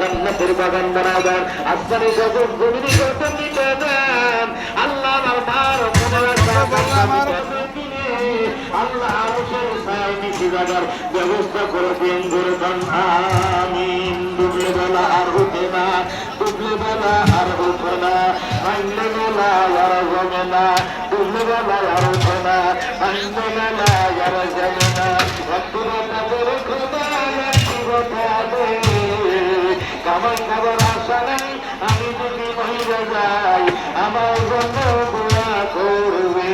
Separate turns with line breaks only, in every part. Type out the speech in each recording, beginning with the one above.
জান্নাতের বাগান বানায় দেন, আসমানি জগৎ জমিনি গঠন নিতে দেন। আল্লাহ আমার আল্লাহ আরশের ছায়ায় নিচে যাবার ব্যবস্থা করে দিন। ধরে দেন আমিন। ডুবলে বেলা আর উঠে না, ডুবলে বেলা আর উঠে না, ভাঙলে বেলা আর জমে না, ডুবলে বেলা আর উঠে না, ভাঙলে বেলা আর জমে না। একটু কথা করে খোদা একটু কথা দে, কামাই খাবার আশা নেই, আমি যদি মহিলা যাই আমার জন্য দোয়া করবে।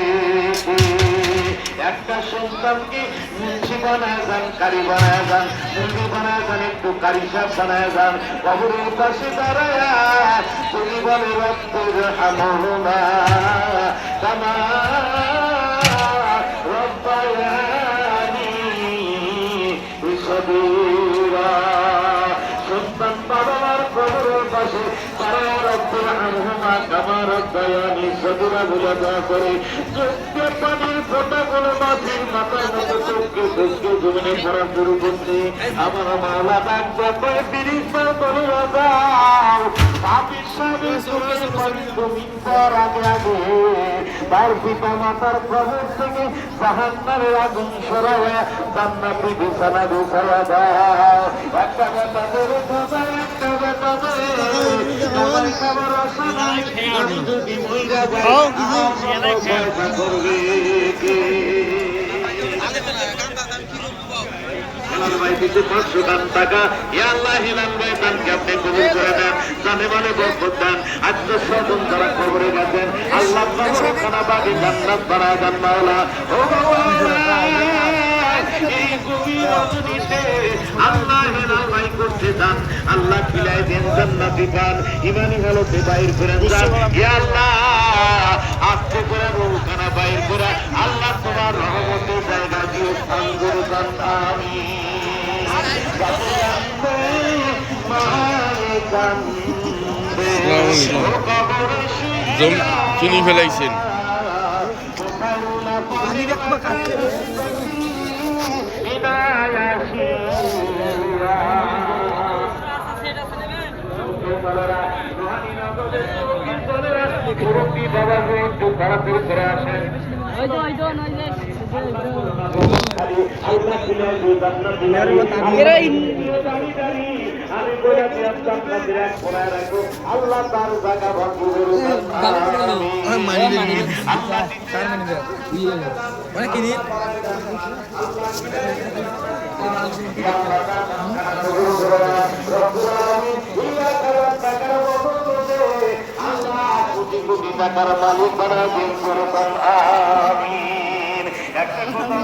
একটা সন্তানকে মুন্সি বানায় যান, কারি বানায় যান, মুন্সি বানায় যান, একটু কারি সাপ বানায় যান, কবরের পাশে দাঁড়ায় তুমি বলে রব্বুর হামহুমা কামা রব্বায়ানি সগীরা। সন্তান বাবা মার কবরের পাশে দাঁড়ায় রব্বুর হামহুমা কামা রব্বায়ানি সগীরা বলে দোয়া করে। চোখে পানির ফোঁটাগুলো মাটির মাথার মতো চোখকে চোখকে জমিনে পড়া শুরু করছে। আমার মাওলা ডাকবে কয়ে তিরিশ বার বলে যাও পাপির সামনে জমিন পর আগে আগে তার পিতা মাতার কবর থেকে জাহান্নামের আগুন সরাইয়া জান্নাতি বিছানা বিছাইয়া দাও। একটা বেটা ধরে খাবে, একটা বেটা ধরে আমার খাবার আশা নাই, আমি যদি মইরা যাই আমার করবে কে? ভাই দিতে 500 টাকা, আল্লাহ হেলাল ভাই দানকে আপনি কবুল করে দেন, জানে মানে বরকত দেন। আজকে স্বজন যারা খবরে গেছেন আল্লাহ খানা বাড়ি জান্নাত বানায় দেন মাওলা। ও এই গভীর রজনীতে আল্লাহ হেলাল ভাই করতে চান, আল্লাহ খিলায় দেন জান্নাতি পান, ইমানি হালতে বাইর করেন যান। আল্লাহ আজকে করে রোখানা বাইর করে আল্লাহ তোমার রহমতের জায়গা দিয়ে স্থান করে দেন। আমিন।
চিনি ফেলাইছেন।
বাবা একটু তাড়াতাড়ি করে আসেন। আল্লাহ তার জায়গা কোটি কোটি টাকার মালিক বানাবেন। আমিন। একটা কথা